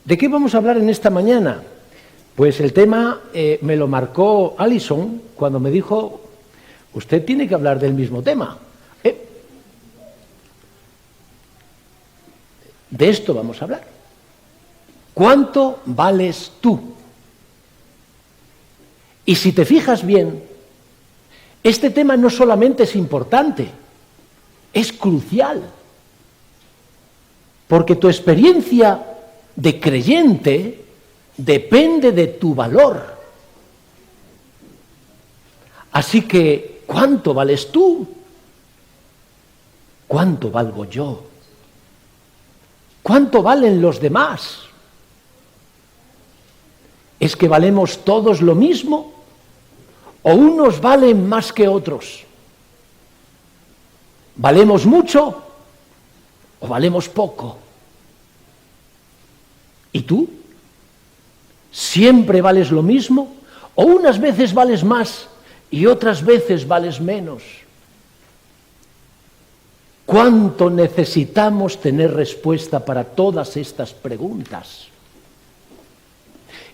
¿De qué vamos a hablar en esta mañana? Pues el tema me lo marcó Alison cuando me dijo, usted tiene que hablar del mismo tema. De esto vamos a hablar. ¿Cuánto vales tú? Y si te fijas bien, este tema no solamente es importante, es crucial. Porque tu experiencia de creyente depende de tu valor. Así que, ¿cuánto vales tú? ¿Cuánto valgo yo? ¿Cuánto valen los demás? ¿Es que valemos todos lo mismo? ¿O unos valen más que otros? ¿Valemos mucho o valemos poco? ¿Y tú? ¿Siempre vales lo mismo? ¿O unas veces vales más y otras veces vales menos? ¿Cuánto necesitamos tener respuesta para todas estas preguntas?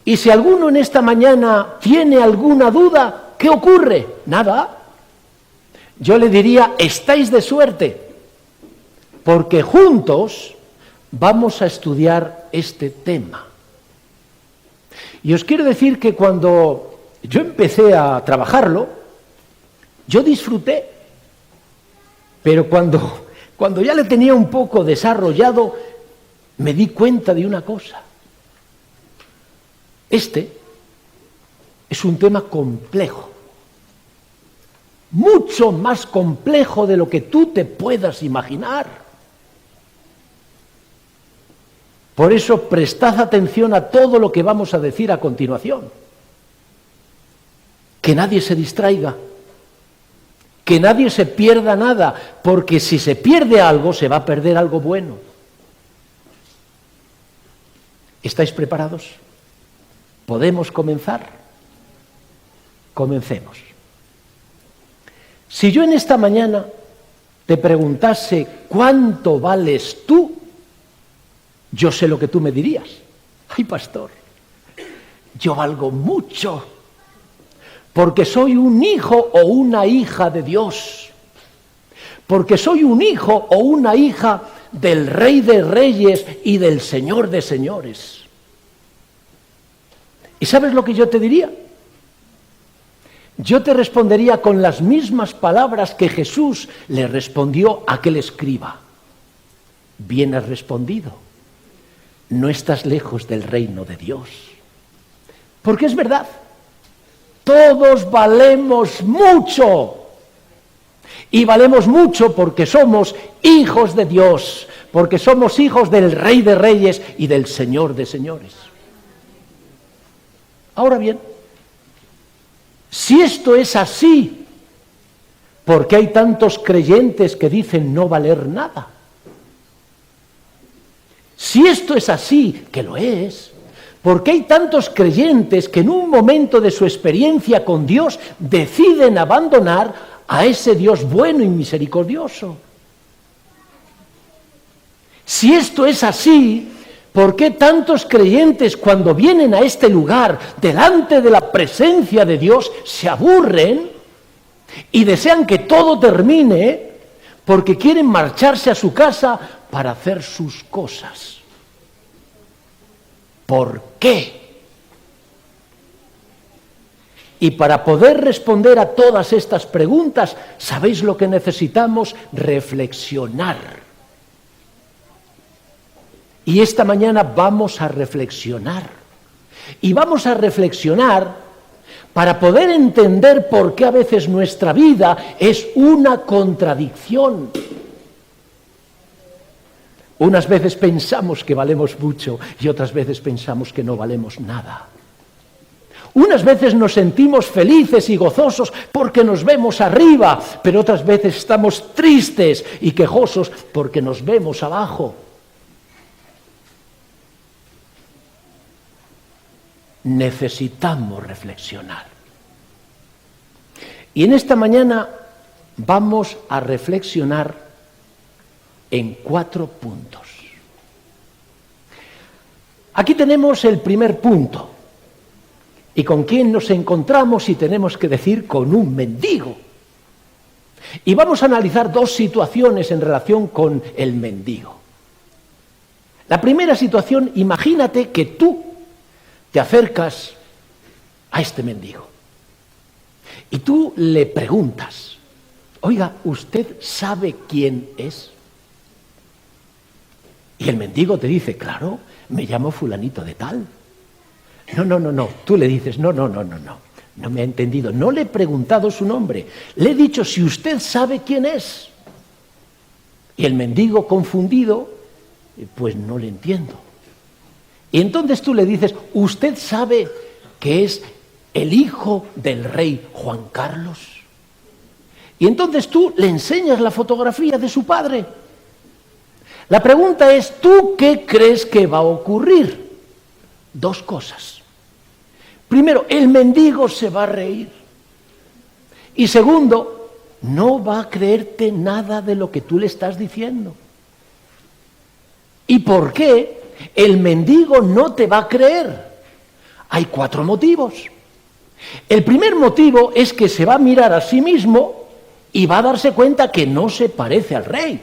Y si alguno en esta mañana tiene alguna duda, ¿qué ocurre? Nada. Yo le diría, estáis de suerte, porque juntos vamos a estudiar este tema. Y os quiero decir que cuando yo empecé a trabajarlo, yo disfruté, pero cuando ya le tenía un poco desarrollado, me di cuenta de una cosa. Este es un tema complejo, mucho más complejo de lo que tú te puedas imaginar. Por eso prestad atención a todo lo que vamos a decir a continuación. Que nadie se distraiga, que nadie se pierda nada, porque si se pierde algo, se va a perder algo bueno. ¿Estáis preparados? ¿Podemos comenzar? Comencemos. Si yo en esta mañana te preguntase ¿cuánto vales tú? Yo sé lo que tú me dirías. Ay, pastor, yo valgo mucho, porque soy un hijo o una hija de Dios, porque soy un hijo o una hija del Rey de Reyes y del Señor de Señores. ¿Y sabes lo que yo te diría? Yo te respondería con las mismas palabras que Jesús le respondió a aquel escriba. Bien has respondido, no estás lejos del reino de Dios. Porque es verdad, todos valemos mucho. Y valemos mucho porque somos hijos de Dios, porque somos hijos del Rey de Reyes y del Señor de Señores. Ahora bien, si esto es así, ¿por qué hay tantos creyentes que dicen no valer nada? Si esto es así, que lo es, ¿por qué hay tantos creyentes que en un momento de su experiencia con Dios deciden abandonar a ese Dios bueno y misericordioso? Si esto es así, ¿por qué tantos creyentes cuando vienen a este lugar, delante de la presencia de Dios, se aburren y desean que todo termine porque quieren marcharse a su casa para hacer sus cosas? ¿Por qué? Y para poder responder a todas estas preguntas, ¿sabéis lo que necesitamos? Reflexionar. Y esta mañana vamos a reflexionar. Y vamos a reflexionar para poder entender por qué a veces nuestra vida es una contradicción. Unas veces pensamos que valemos mucho y otras veces pensamos que no valemos nada. Unas veces nos sentimos felices y gozosos porque nos vemos arriba, pero otras veces estamos tristes y quejosos porque nos vemos abajo. Necesitamos reflexionar. Y en esta mañana vamos a reflexionar en 4 puntos. Aquí tenemos el primer punto. ¿Y con quién nos encontramos si tenemos que decir con un mendigo? Y vamos a analizar dos situaciones en relación con el mendigo. La primera situación, imagínate que tú te acercas a este mendigo y tú le preguntas, oiga, ¿usted sabe quién es? Y el mendigo te dice, claro, me llamo fulanito de tal. No, tú le dices, no me ha entendido, no le he preguntado su nombre, le he dicho si usted sabe quién es. Y el mendigo confundido, pues no le entiendo. Y entonces tú le dices, ¿usted sabe que es el hijo del rey Juan Carlos? Y entonces tú le enseñas la fotografía de su padre. La pregunta es, ¿tú qué crees que va a ocurrir? Dos cosas. Primero, el mendigo se va a reír. Y segundo, no va a creerte nada de lo que tú le estás diciendo. ¿Y por qué el mendigo no te va a creer? Hay 4 motivos. El primer motivo es que se va a mirar a sí mismo y va a darse cuenta que no se parece al rey.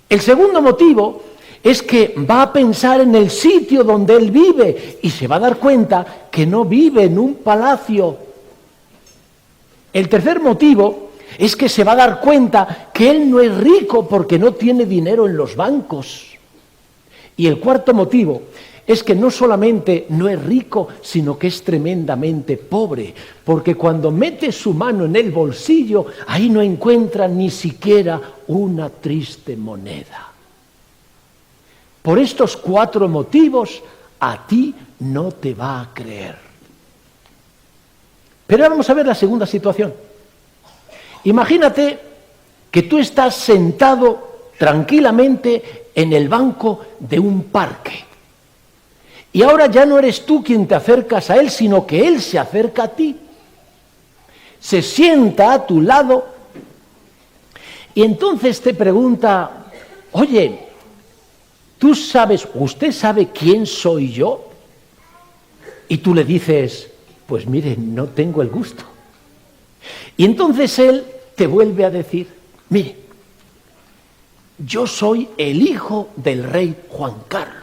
El segundo motivo es que va a pensar en el sitio donde él vive y se va a dar cuenta que no vive en un palacio. El tercer motivo es que se va a dar cuenta que él no es rico porque no tiene dinero en los bancos. Y el cuarto motivo es que no solamente no es rico, sino que es tremendamente pobre, porque cuando mete su mano en el bolsillo, ahí no encuentra ni siquiera una triste moneda. Por estos 4 motivos, a ti no te va a creer. Pero ahora vamos a ver la segunda situación. Imagínate que tú estás sentado tranquilamente en el banco de un parque. Y ahora ya no eres tú quien te acercas a él, sino que él se acerca a ti. Se sienta a tu lado y entonces te pregunta, oye, ¿usted sabe quién soy yo? Y tú le dices, pues mire, no tengo el gusto. Y entonces él te vuelve a decir, mire, yo soy el hijo del rey Juan Carlos.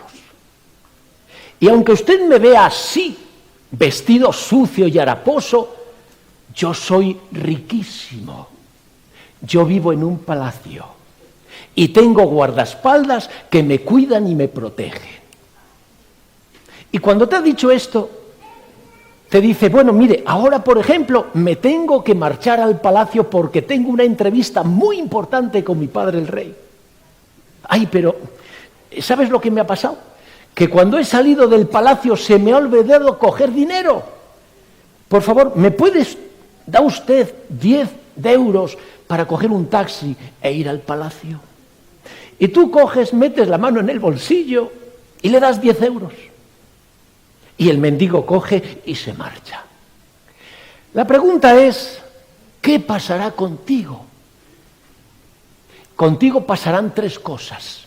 Y aunque usted me vea así, vestido sucio y haraposo, yo soy riquísimo. Yo vivo en un palacio y tengo guardaespaldas que me cuidan y me protegen. Y cuando te ha dicho esto, te dice, bueno, mire, ahora, por ejemplo, me tengo que marchar al palacio porque tengo una entrevista muy importante con mi padre el rey. Ay, pero, ¿sabes lo que me ha pasado? Que cuando he salido del palacio se me ha olvidado coger dinero. Por favor, ¿da usted 10 euros para coger un taxi e ir al palacio? Y tú metes la mano en el bolsillo y le das 10 euros. Y el mendigo coge y se marcha. La pregunta es, ¿qué pasará contigo? Contigo pasarán 3 cosas.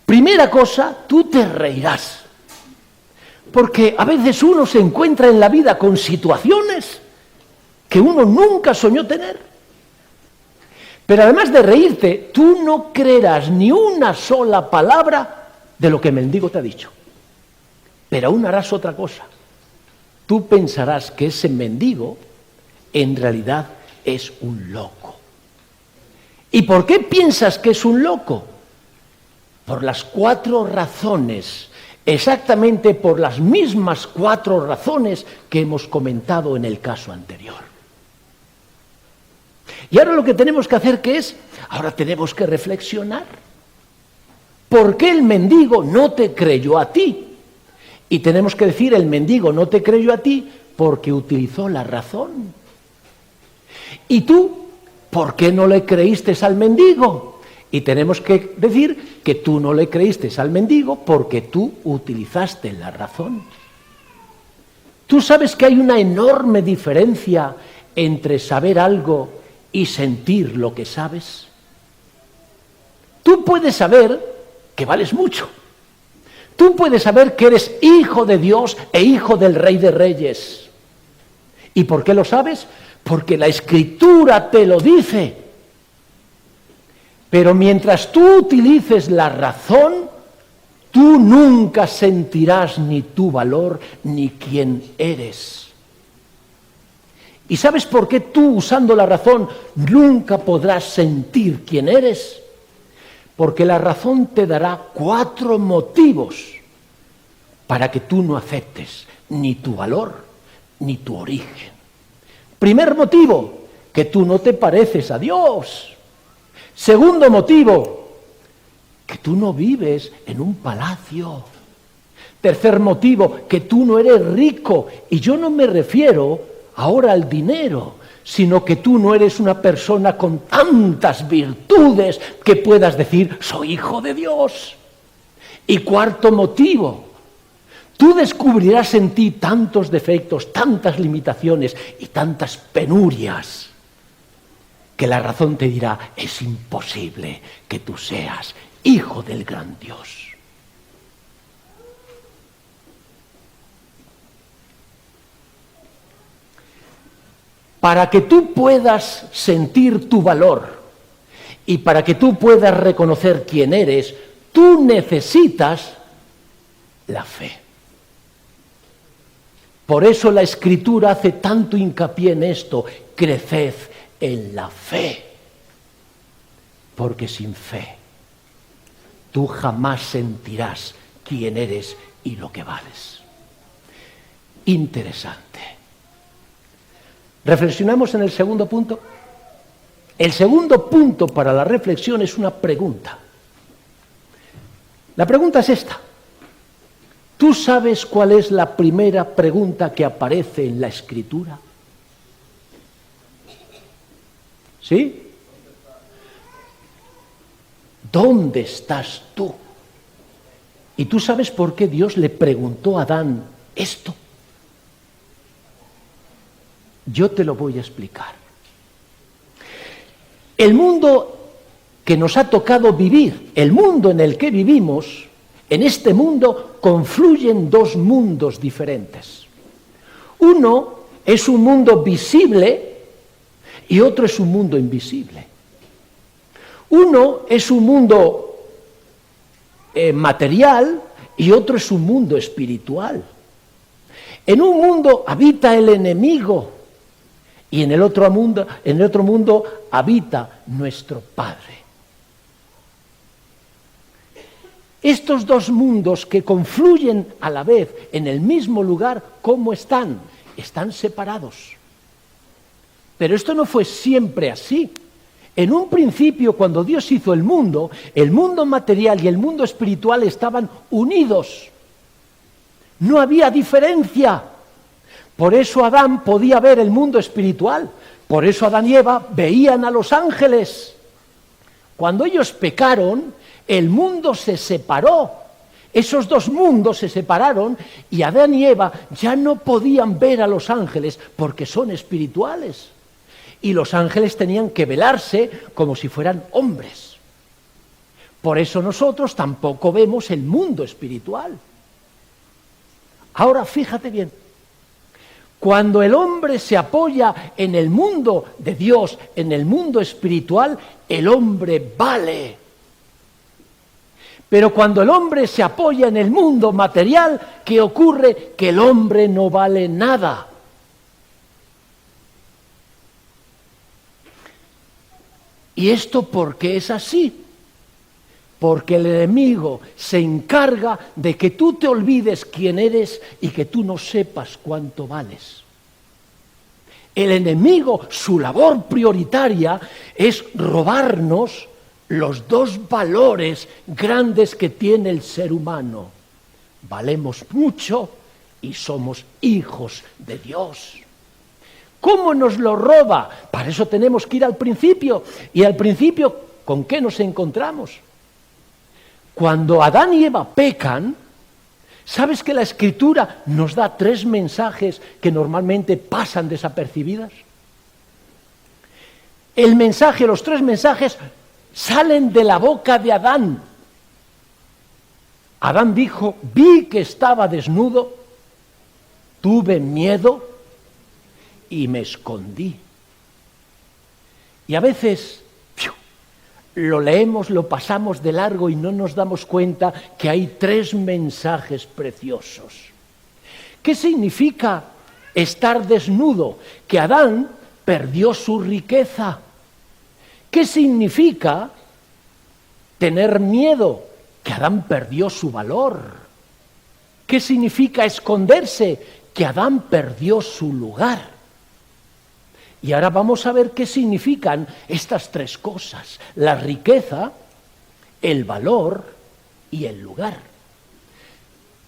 Primera cosa, tú te reirás. Porque a veces uno se encuentra en la vida con situaciones que uno nunca soñó tener. Pero además de reírte, tú no creerás ni una sola palabra de lo que el mendigo te ha dicho. Pero aún harás otra cosa. Tú pensarás que ese mendigo en realidad es un loco. ¿Y por qué piensas que es un loco? Por las 4 razones, exactamente por las mismas 4 razones que hemos comentado en el caso anterior. Y ahora lo que tenemos que hacer, ¿qué es? Ahora tenemos que reflexionar. ¿Por qué el mendigo no te creyó a ti? Y tenemos que decir, el mendigo no te creyó a ti porque utilizó la razón. ¿Y tú, por qué no le creíste al mendigo? Y tenemos que decir que tú no le creíste al mendigo porque tú utilizaste la razón. ¿Tú sabes que hay una enorme diferencia entre saber algo y sentir lo que sabes? Tú puedes saber que vales mucho, Tú puedes saber que eres hijo de Dios e hijo del Rey de Reyes. ¿Y por qué lo sabes? Porque la Escritura te lo dice. Pero mientras tú utilices la razón, tú nunca sentirás ni tu valor ni quién eres. ¿Y sabes por qué tú, usando la razón, nunca podrás sentir quién eres? Porque la razón te dará 4 motivos para que tú no aceptes ni tu valor ni tu origen. Primer motivo, que tú no te pareces a Dios. Segundo motivo, que tú no vives en un palacio. Tercer motivo, que tú no eres rico. Y yo no me refiero ahora al dinero, sino que tú no eres una persona con tantas virtudes que puedas decir, soy hijo de Dios. Y cuarto motivo, tú descubrirás en ti tantos defectos, tantas limitaciones y tantas penurias, que la razón te dirá, es imposible que tú seas hijo del gran Dios. Para que tú puedas sentir tu valor y para que tú puedas reconocer quién eres, tú necesitas la fe. Por eso la Escritura hace tanto hincapié en esto, creced en la fe. Porque sin fe, tú jamás sentirás quién eres y lo que vales. Interesante. ¿Reflexionamos en el segundo punto? El segundo punto para la reflexión es una pregunta. La pregunta es esta. ¿Tú sabes cuál es la primera pregunta que aparece en la Escritura? ¿Sí? ¿Dónde estás tú? ¿Y tú sabes por qué Dios le preguntó a Adán esto? Yo te lo voy a explicar. El mundo que nos ha tocado vivir, el mundo en el que vivimos, en este mundo confluyen 2 mundos diferentes. Uno es un mundo visible y otro es un mundo invisible. Uno es un mundo material y otro es un mundo espiritual. En un mundo habita el enemigo y en el otro mundo habita nuestro Padre. Estos 2 mundos que confluyen a la vez en el mismo lugar, ¿cómo están? Están separados. Pero esto no fue siempre así. En un principio, cuando Dios hizo el mundo material y el mundo espiritual estaban unidos. No había diferencia. Por eso Adán podía ver el mundo espiritual. Por eso Adán y Eva veían a los ángeles. Cuando ellos pecaron, el mundo se separó. Esos 2 mundos se separaron y Adán y Eva ya no podían ver a los ángeles porque son espirituales. Y los ángeles tenían que velarse como si fueran hombres. Por eso nosotros tampoco vemos el mundo espiritual. Ahora fíjate bien. Cuando el hombre se apoya en el mundo de Dios, en el mundo espiritual, el hombre vale. Pero cuando el hombre se apoya en el mundo material, ¿qué ocurre? Que el hombre no vale nada. ¿Y esto por qué es así? Porque el enemigo se encarga de que tú te olvides quién eres y que tú no sepas cuánto vales. El enemigo, su labor prioritaria es robarnos los 2 valores grandes que tiene el ser humano. Valemos mucho y somos hijos de Dios. ¿Cómo nos lo roba? Para eso tenemos que ir al principio. Y al principio, ¿con qué nos encontramos? Cuando Adán y Eva pecan, ¿sabes que la Escritura nos da 3 mensajes que normalmente pasan desapercibidas? Los 3 mensajes salen de la boca de Adán. Adán dijo, vi que estaba desnudo, tuve miedo y me escondí. Y a veces lo leemos, lo pasamos de largo y no nos damos cuenta que hay 3 mensajes preciosos. ¿Qué significa estar desnudo? Que Adán perdió su riqueza. ¿Qué significa tener miedo? Que Adán perdió su valor. ¿Qué significa esconderse? Que Adán perdió su lugar. Y ahora vamos a ver qué significan estas 3 cosas: la riqueza, el valor y el lugar.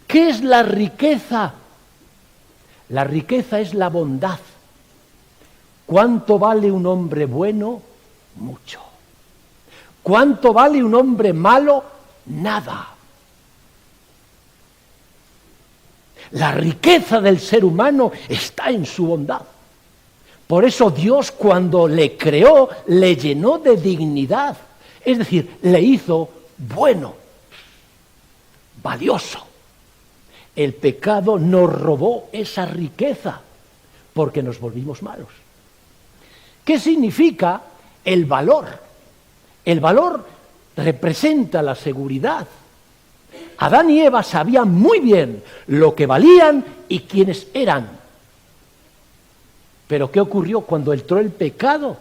¿Qué es la riqueza? La riqueza es la bondad. ¿Cuánto vale un hombre bueno? Mucho. ¿Cuánto vale un hombre malo? Nada. La riqueza del ser humano está en su bondad. Por eso Dios, cuando le creó, le llenó de dignidad. Es decir, le hizo bueno, valioso. El pecado nos robó esa riqueza porque nos volvimos malos. ¿Qué significa el valor? El valor representa la seguridad. Adán y Eva sabían muy bien lo que valían y quiénes eran. Pero ¿qué ocurrió cuando entró el pecado?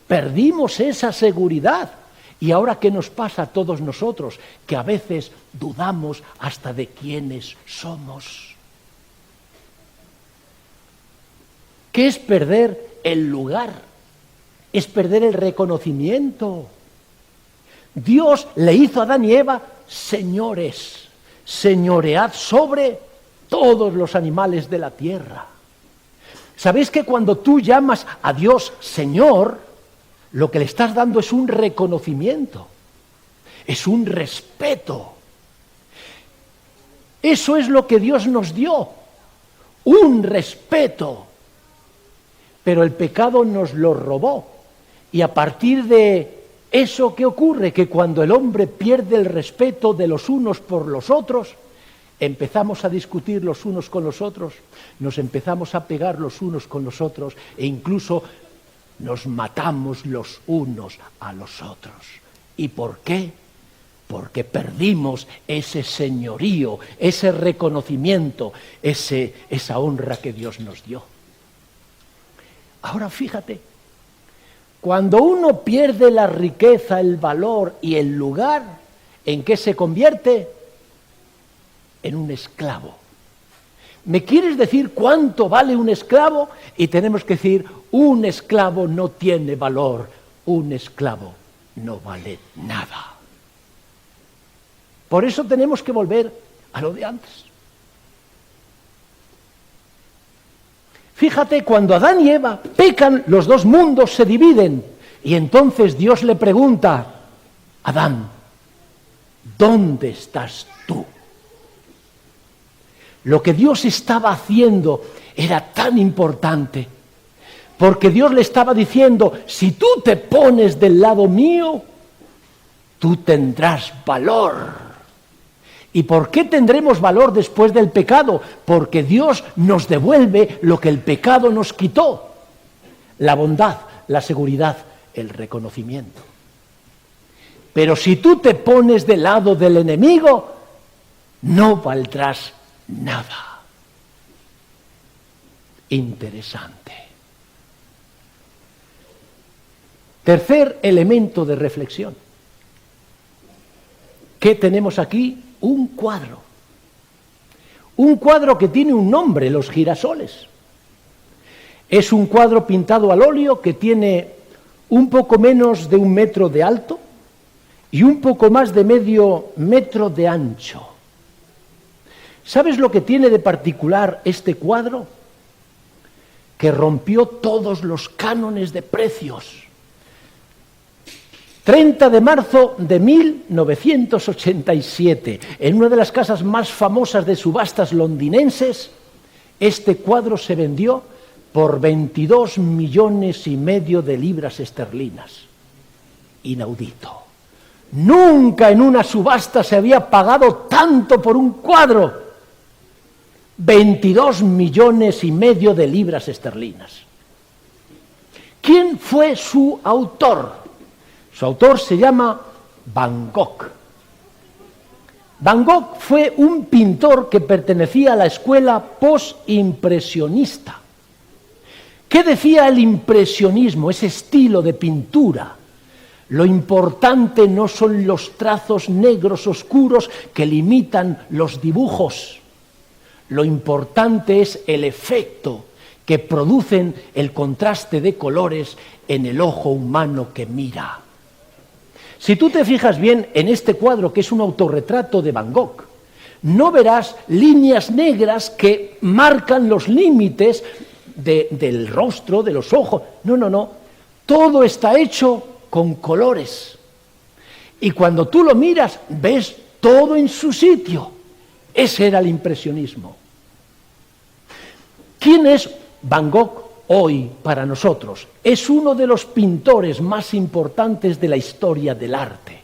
Perdimos esa seguridad. ¿Y ahora qué nos pasa a todos nosotros? Que a veces dudamos hasta de quiénes somos. ¿Qué es perder el lugar? Es perder el reconocimiento. Dios le hizo a Adán y Eva señores. Señoread sobre todos los animales de la tierra. ¿Sabéis que cuando tú llamas a Dios Señor, lo que le estás dando es un reconocimiento, es un respeto? Eso es lo que Dios nos dio, un respeto. Pero el pecado nos lo robó. Y a partir de eso, ¿qué ocurre? Que cuando el hombre pierde el respeto de los unos por los otros, empezamos a discutir los unos con los otros, nos empezamos a pegar los unos con los otros e incluso nos matamos los unos a los otros. ¿Y por qué? Porque perdimos ese señorío, ese reconocimiento, esa honra que Dios nos dio. Ahora fíjate, cuando uno pierde la riqueza, el valor y el lugar, ¿en qué se convierte? En un esclavo. ¿Me quieres decir cuánto vale un esclavo? Y tenemos que decir, un esclavo no tiene valor, un esclavo no vale nada. Por eso tenemos que volver a lo de antes. Fíjate, cuando Adán y Eva pecan, los 2 mundos se dividen. Y entonces Dios le pregunta, Adán, ¿dónde estás tú? Lo que Dios estaba haciendo era tan importante, porque Dios le estaba diciendo, si tú te pones del lado mío, tú tendrás valor. ¿Y por qué tendremos valor después del pecado? Porque Dios nos devuelve lo que el pecado nos quitó: la bondad, la seguridad, el reconocimiento. Pero si tú te pones del lado del enemigo, no valdrás nada. Interesante. Tercer elemento de reflexión. ¿Qué tenemos aquí? Un cuadro. Un cuadro que tiene un nombre, Los girasoles. Es un cuadro pintado al óleo que tiene un poco menos de 1 metro de alto y un poco más de medio metro de ancho. ¿Sabes lo que tiene de particular este cuadro? Que rompió todos los cánones de precios. 30 de marzo de 1987, en una de las casas más famosas de subastas londinenses, este cuadro se vendió por 22,5 millones de libras esterlinas. Inaudito. Nunca en una subasta se había pagado tanto por un cuadro. 22,5 millones de libras esterlinas. ¿Quién fue su autor? Su autor se llama Van Gogh. Van Gogh fue un pintor que pertenecía a la escuela postimpresionista. ¿Qué decía el impresionismo, ese estilo de pintura? Lo importante no son los trazos negros oscuros que limitan los dibujos. Lo importante es el efecto que producen el contraste de colores en el ojo humano que mira. Si tú te fijas bien en este cuadro, que es un autorretrato de Van Gogh, no verás líneas negras que marcan los límites del rostro, de los ojos. No. Todo está hecho con colores. Y cuando tú lo miras, ves todo en su sitio. Ese era el impresionismo. ¿Quién es Van Gogh hoy para nosotros? Es uno de los pintores más importantes de la historia del arte.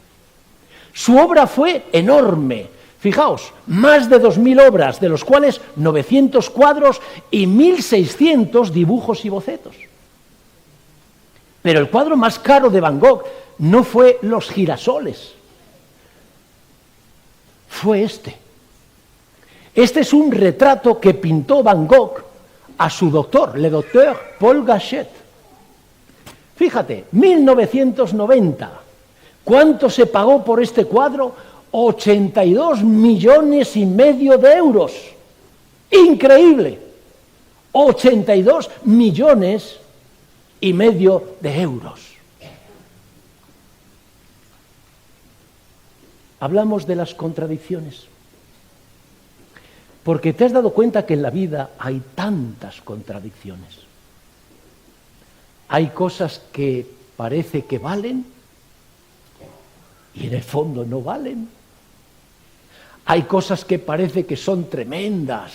Su obra fue enorme. Fijaos, más de 2.000 obras, de los cuales 900 cuadros y 1.600 dibujos y bocetos. Pero el cuadro más caro de Van Gogh no fue Los girasoles, fue este. Este es un retrato que pintó Van Gogh a su doctor, le doctor Paul Gachet. Fíjate, 1990. ¿Cuánto se pagó por este cuadro? 82,5 millones de euros. Increíble. 82,5 millones de euros. Hablamos de las contradicciones. Porque te has dado cuenta que en la vida hay tantas contradicciones. Hay cosas que parece que valen y en el fondo no valen. Hay cosas que parece que son tremendas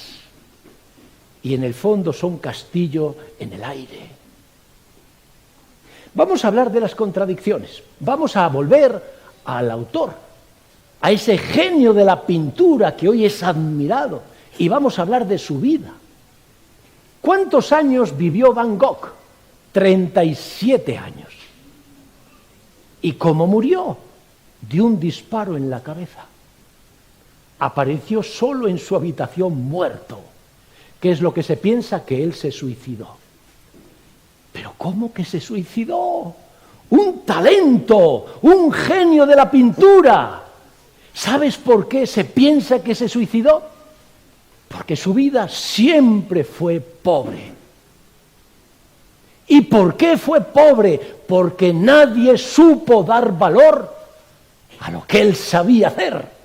y en el fondo son castillo en el aire. Vamos a hablar de las contradicciones. Vamos a volver al autor, a ese genio de la pintura que hoy es admirado, y vamos a hablar de su vida. ¿Cuántos años vivió Van Gogh? 37 años. ¿Y cómo murió? De un disparo en la cabeza. Apareció solo en su habitación muerto, que es lo que se piensa que él se suicidó. ¿Pero cómo que se suicidó? ¡Un talento! ¡Un genio de la pintura! ¿Sabes por qué se piensa que se suicidó? Porque su vida siempre fue pobre. ¿Y por qué fue pobre? Porque nadie supo dar valor a lo que él sabía hacer.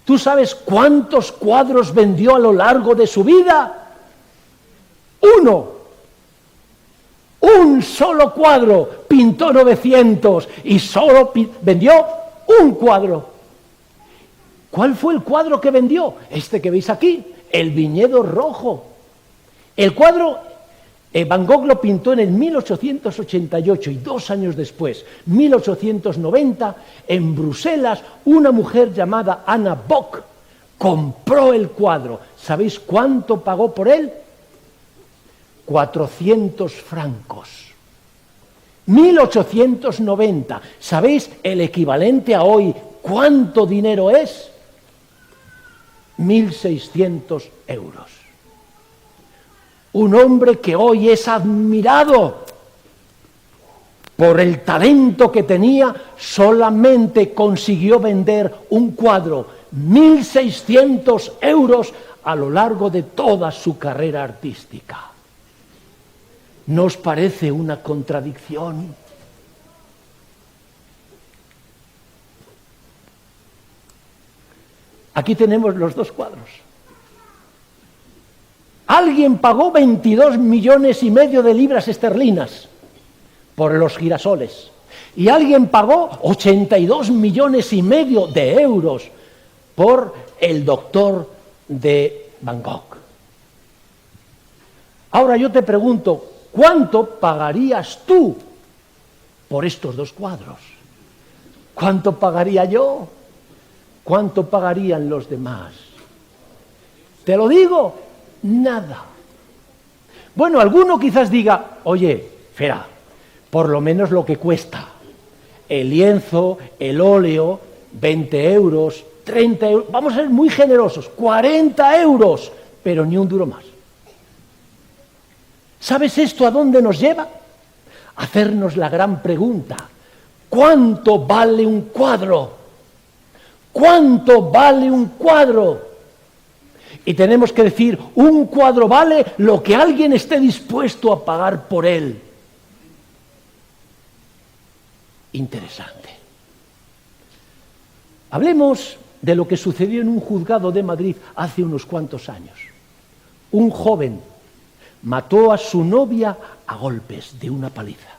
¿Tú sabes cuántos cuadros vendió a lo largo de su vida? 1. Un solo cuadro. Pintó 900 y solo vendió un cuadro. ¿Cuál fue el cuadro que vendió? Este que veis aquí, El viñedo rojo. El cuadro, Van Gogh lo pintó en el 1888 y 2 años después, 1890, en Bruselas, una mujer llamada Anna Bock compró el cuadro. ¿Sabéis cuánto pagó por él? 400 francos. 1890. ¿Sabéis el equivalente a hoy cuánto dinero es? 1.600 euros. Un hombre que hoy es admirado por el talento que tenía, solamente consiguió vender un cuadro, 1.600 euros a lo largo de toda su carrera artística. ¿No os parece una contradicción? Aquí tenemos los 2 cuadros. Alguien pagó 22,5 millones de libras esterlinas por Los girasoles. Y alguien pagó 82,5 millones de euros por El doctor de Van Gogh. Ahora yo te pregunto, ¿cuánto pagarías tú por estos 2 cuadros? ¿Cuánto pagaría yo? ¿Cuánto pagarían los demás? Te lo digo, nada. Bueno, alguno quizás diga, oye, Fera, por lo menos lo que cuesta. El lienzo, el óleo, 20 euros, 30 euros, vamos a ser muy generosos, 40 euros, pero ni un duro más. ¿Sabes esto a dónde nos lleva? A hacernos la gran pregunta, ¿cuánto vale un cuadro? ¿Cuánto vale un cuadro? Y tenemos que decir, un cuadro vale lo que alguien esté dispuesto a pagar por él. Interesante. Hablemos de lo que sucedió en un juzgado de Madrid hace unos cuantos años. Un joven mató a su novia a golpes de una paliza.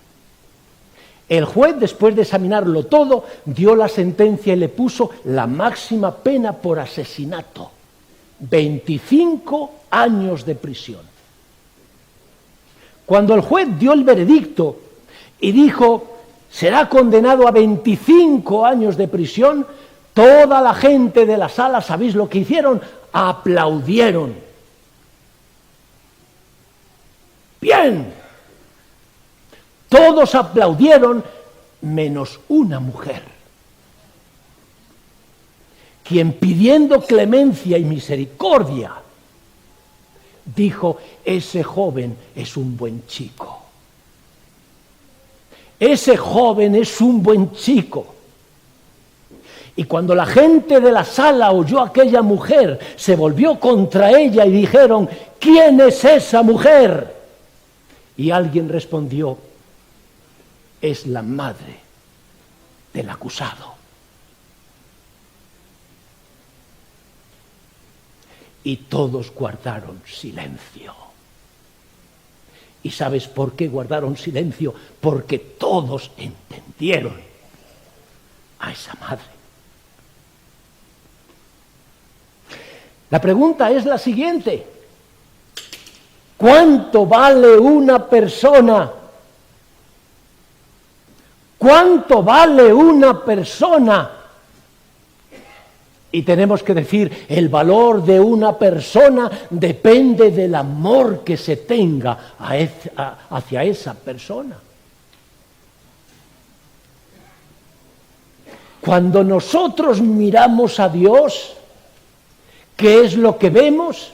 El juez, después de examinarlo todo, dio la sentencia y le puso la máxima pena por asesinato. 25 años de prisión. Cuando el juez dio el veredicto y dijo, será condenado a 25 años de prisión, toda la gente de la sala, ¿sabéis lo que hicieron? Aplaudieron. Bien. Todos aplaudieron, menos una mujer, quien pidiendo clemencia y misericordia, dijo, ese joven es un buen chico. Ese joven es un buen chico. Y cuando la gente de la sala oyó a aquella mujer, se volvió contra ella y dijeron, ¿quién es esa mujer? Y alguien respondió, es la madre del acusado. Y todos guardaron silencio. ¿Y sabes por qué guardaron silencio? Porque todos entendieron a esa madre. La pregunta es la siguiente. ¿Cuánto vale una persona? ¿Cuánto vale una persona? Y tenemos que decir, el valor de una persona depende del amor que se tenga hacia esa persona. Cuando nosotros miramos a Dios, ¿qué es lo que vemos?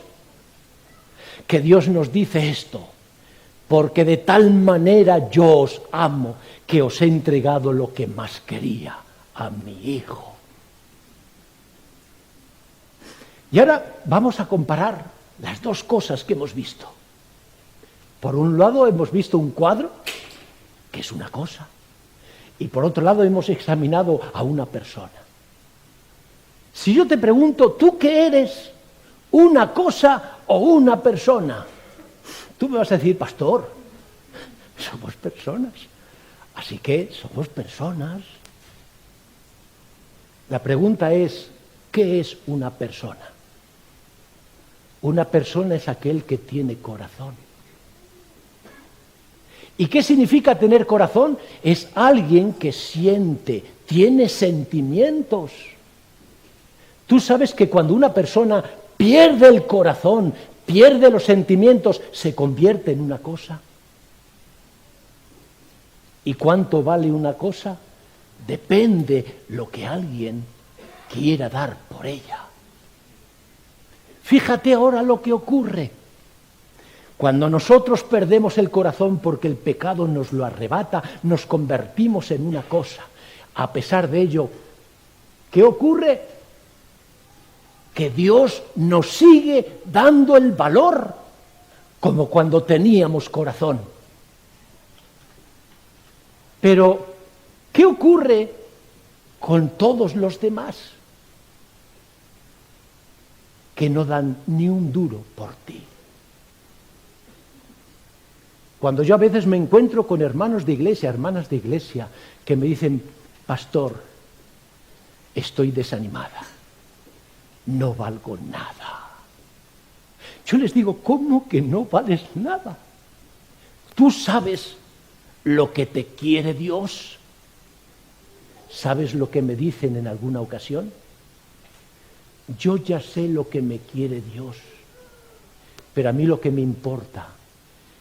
Que Dios nos dice esto, porque de tal manera yo os amo, que os he entregado lo que más quería, a mi Hijo. Y ahora vamos a comparar las dos cosas que hemos visto. Por un lado hemos visto un cuadro, que es una cosa, y por otro lado hemos examinado a una persona. Si yo te pregunto, ¿tú qué eres? ¿Una cosa o una persona? Tú me vas a decir, pastor, somos personas. Así que somos personas. La pregunta es, ¿qué es una persona? Una persona es aquel que tiene corazón. ¿Y qué significa tener corazón? Es alguien que siente, tiene sentimientos. Tú sabes que cuando una persona pierde el corazón, pierde los sentimientos, se convierte en una cosa. ¿Y cuánto vale una cosa? Depende lo que alguien quiera dar por ella. Fíjate ahora lo que ocurre. Cuando nosotros perdemos el corazón porque el pecado nos lo arrebata, nos convertimos en una cosa. A pesar de ello, ¿qué ocurre? Que Dios nos sigue dando el valor como cuando teníamos corazón. Pero, ¿qué ocurre con todos los demás que no dan ni un duro por ti? Cuando yo a veces me encuentro con hermanos de iglesia, hermanas de iglesia, que me dicen, pastor, estoy desanimada, no valgo nada. Yo les digo, ¿cómo que no vales nada? Tú sabes lo que te quiere Dios. ¿Sabes lo que me dicen en alguna ocasión? Yo ya sé lo que me quiere Dios, pero a mí lo que me importa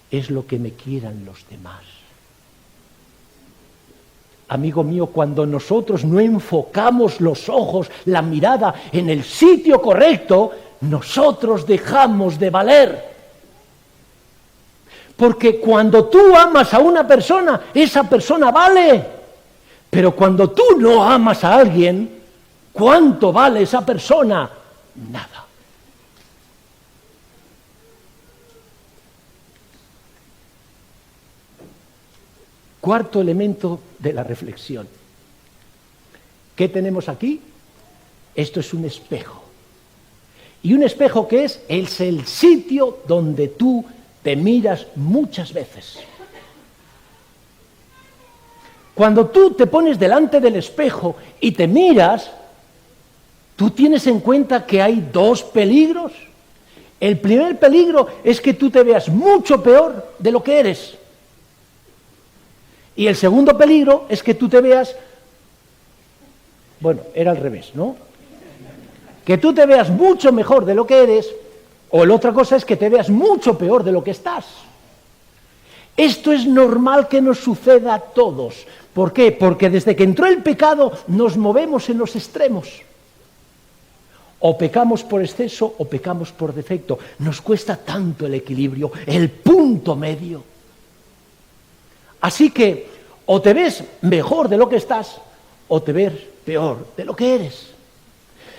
es lo que me quieran los demás. Amigo mío, cuando nosotros no enfocamos los ojos, la mirada en el sitio correcto, nosotros dejamos de valer. Porque cuando tú amas a una persona, esa persona vale. Pero cuando tú no amas a alguien, ¿cuánto vale esa persona? Nada. Cuarto elemento de la reflexión. ¿Qué tenemos aquí? Esto es un espejo. ¿Y un espejo qué es? Es el sitio donde tú te miras muchas veces. Cuando tú te pones delante del espejo y te miras, tú tienes en cuenta que hay dos peligros. El primer peligro es que tú te veas mucho peor de lo que eres. Y el segundo peligro es que tú te veas, bueno, era al revés, ¿no? Que tú te veas mucho mejor de lo que eres, o la otra cosa es que te veas mucho peor de lo que estás. Esto es normal que nos suceda a todos. ¿Por qué? Porque desde que entró el pecado nos movemos en los extremos. O pecamos por exceso o pecamos por defecto. Nos cuesta tanto el equilibrio, el punto medio. Así que o te ves mejor de lo que estás o te ves peor de lo que eres.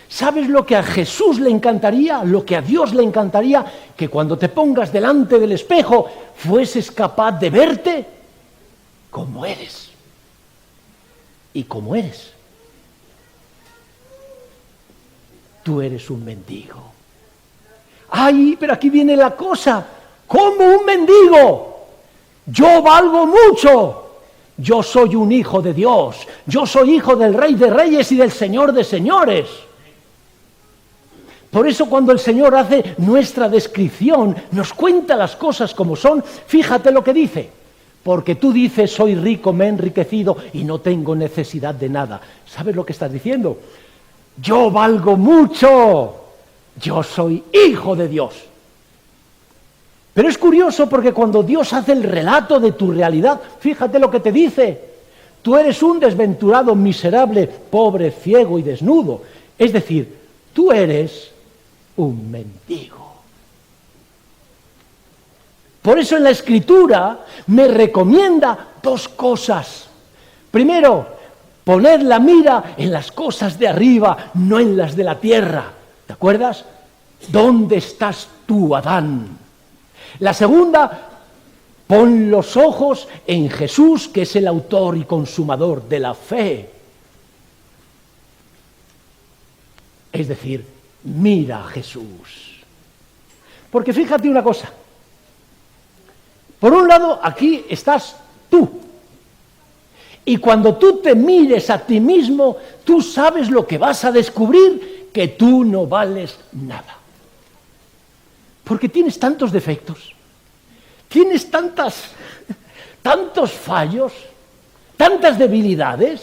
¿Sabes lo que a Jesús le encantaría? Lo que a Dios le encantaría, que cuando te pongas delante del espejo fueses capaz de verte como eres. Y como eres. Tú eres un mendigo. ¡Ay, pero aquí viene la cosa! ¡Como un mendigo! Yo valgo mucho. Yo soy un hijo de Dios. Yo soy hijo del Rey de Reyes y del Señor de Señores. Por eso cuando el Señor hace nuestra descripción, nos cuenta las cosas como son, fíjate lo que dice. Porque tú dices, soy rico, me he enriquecido y no tengo necesidad de nada. ¿Sabes lo que estás diciendo? Yo valgo mucho. Yo soy hijo de Dios. Pero es curioso porque cuando Dios hace el relato de tu realidad, fíjate lo que te dice. Tú eres un desventurado, miserable, pobre, ciego y desnudo. Es decir, tú eres un mendigo. Por eso en la Escritura me recomienda dos cosas. Primero, poner la mira en las cosas de arriba, no en las de la tierra. ¿Te acuerdas? ¿Dónde estás tú, Adán? La segunda, pon los ojos en Jesús, que es el autor y consumador de la fe. Es decir, mira a Jesús. Porque fíjate una cosa. Por un lado, aquí estás tú. Y cuando tú te mires a ti mismo, tú sabes lo que vas a descubrir, que tú no vales nada. Porque tienes tantos defectos, tienes tantos fallos, tantas debilidades.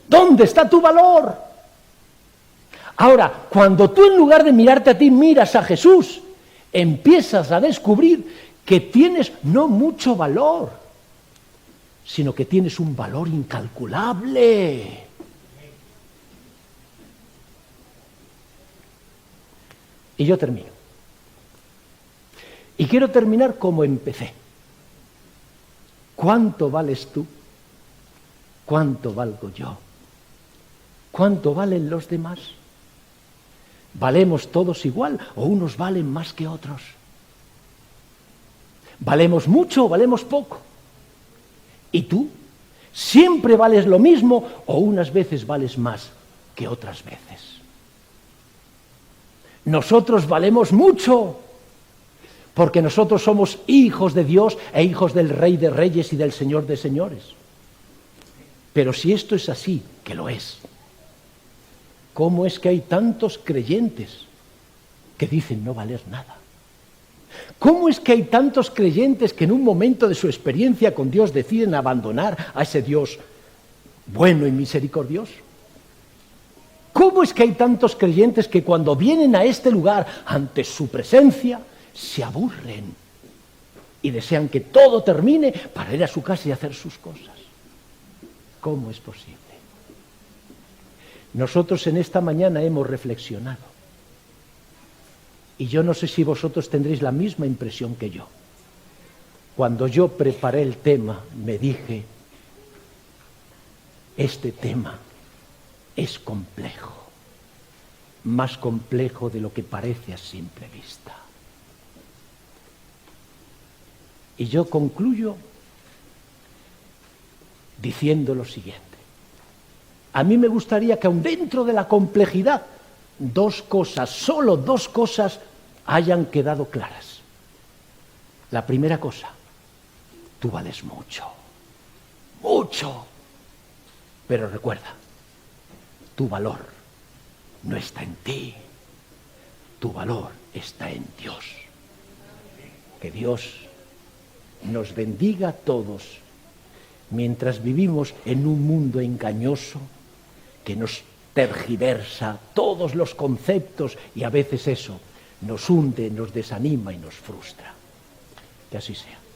¿Dónde está tu valor? Ahora, cuando tú en lugar de mirarte a ti miras a Jesús, empiezas a descubrir que tienes no mucho valor, sino que tienes un valor incalculable. Y yo termino. Y quiero terminar como empecé. ¿Cuánto vales tú? ¿Cuánto valgo yo? ¿Cuánto valen los demás? ¿Valemos todos igual o unos valen más que otros? ¿Valemos mucho o valemos poco? ¿Y tú? ¿Siempre vales lo mismo o unas veces vales más que otras veces? Nosotros valemos mucho porque nosotros somos hijos de Dios e hijos del Rey de Reyes y del Señor de Señores. Pero si esto es así, que lo es, ¿cómo es que hay tantos creyentes que dicen no valer nada? ¿Cómo es que hay tantos creyentes que en un momento de su experiencia con Dios deciden abandonar a ese Dios bueno y misericordioso. ¿Cómo es que hay tantos creyentes que cuando vienen a este lugar, ante su presencia, se aburren y desean que todo termine para ir a su casa y hacer sus cosas? ¿Cómo es posible? Nosotros en esta mañana hemos reflexionado. Y yo no sé si vosotros tendréis la misma impresión que yo. Cuando yo preparé el tema, me dije, este tema es complejo, más complejo de lo que parece a simple vista. Y yo concluyo diciendo lo siguiente. A mí me gustaría que aun dentro de la complejidad, dos cosas, solo dos cosas, hayan quedado claras. La primera cosa, tú vales mucho, mucho. Pero recuerda, tu valor no está en ti, tu valor está en Dios. Que Dios nos bendiga a todos mientras vivimos en un mundo engañoso que nos tergiversa todos los conceptos y a veces eso nos hunde, nos desanima y nos frustra. Que así sea.